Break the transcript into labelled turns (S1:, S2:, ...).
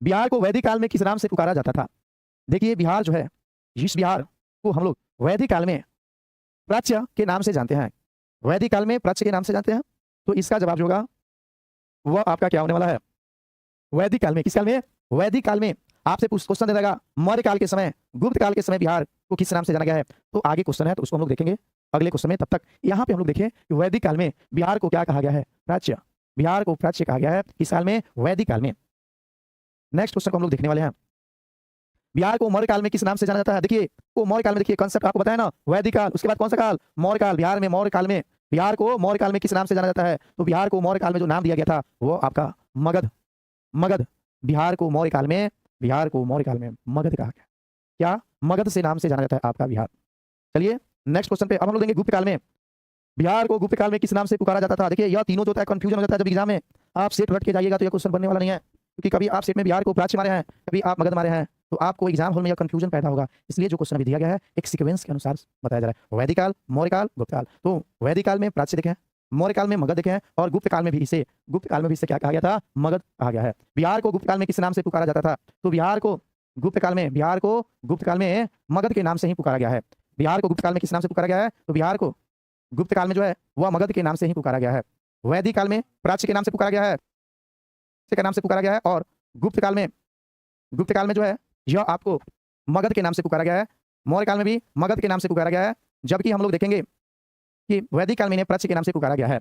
S1: बिहार को वैदिक काल में किस नाम से पुकारा जाता था? देखिए बिहार जो है, इस बिहार को हम लोग वैदिक काल में प्राच्य के नाम से जानते हैं। वैदिक काल में प्राच्य के नाम से जानते हैं। तो इसका जवाब जो होगा वह आपका क्या होने वाला है? वैदिक काल में। किस काल में? वैदिक काल में। आपसे क्वेश्चन दे देगा मौर्य काल के समय, गुप्त काल के समय बिहार को किस नाम से जाना गया है। तो आगे क्वेश्चन है तो उसको हम लोग देखेंगे अगले क्वेश्चन में। तब तक यहाँ पे हम लोग देखें कि वैदिक काल में बिहार को क्या कहा गया है? प्राच्य। बिहार को प्राच्य कहा गया है किस काल में? वैदिक काल में। नेक्स्ट क्वेश्चन को हम लोग देखने वाले हैं। बिहार को मौर्य काल में किस नाम से जाना जाता है? देखिए वो मौर्य काल में, देखिए कंसेप्ट आपको बताया ना, वैदिक काल, उसके बाद कौन सा काल? मौर्य काल। बिहार में मौर्य काल में बिहार को मौर्य काल में किस नाम से जाना जाता है? तो बिहार को मौर्य काल में जो नाम दिया गया था वो आपका मगध। मगध। बिहार को मौर्य काल में, बिहार को मौर्य काल में मगध कहा गया। क्या? मगध से नाम से जाना जाता है आपका बिहार। चलिए नेक्स्ट क्वेश्चन पे अब हम लोग देंगे गुप्त काल में। बिहार को गुप्त काल में किस नाम से पुकारा जाता था? देखिए यह तीनों जो होता है कंफ्यूजन हो जाता है जब एग्जाम में आप सेट रट के जाइएगा तो यह क्वेश्चन बनने वाला नहीं है, क्योंकि कभी आप सेट में बिहार को प्राच्य मारे हैं, कभी आप मगध मारे हैं, तो आपको एग्जाम हॉल में यह कंफ्यूजन पैदा होगा। इसलिए जो क्वेश्चन अभी दिया गया है एक सीक्वेंस के अनुसार बताया जा रहा है। वैदिक काल, मौर्य काल, गुप्त काल। तो वैदिक काल में प्राच्य देखे हैं, मौर्य काल में मगध देखे हैं, और गुप्त काल में भी इसे क्या कहा गया था? मगध कहा गया है। बिहार को गुप्त काल में किस नाम से पुकारा जाता था? तो बिहार को गुप्त काल में मगध के नाम से ही पुकारा गया है। बिहार को गुप्त काल में किस नाम से पुकारा गया है? तो बिहार को गुप्त काल में जो है वह मगध के नाम से ही पुकारा गया है। वैदिक काल में प्राच्य के नाम से पुकारा गया है, के नाम से पुकारा गया है, और गुप्त काल में जो है यह आपको मगध के नाम से पुकारा गया है। मौर्य काल में भी मगध के नाम से पुकारा गया है, जबकि हम लोग देखेंगे कि वैदिक काल में इन्हें प्राच्य के नाम से पुकारा गया है।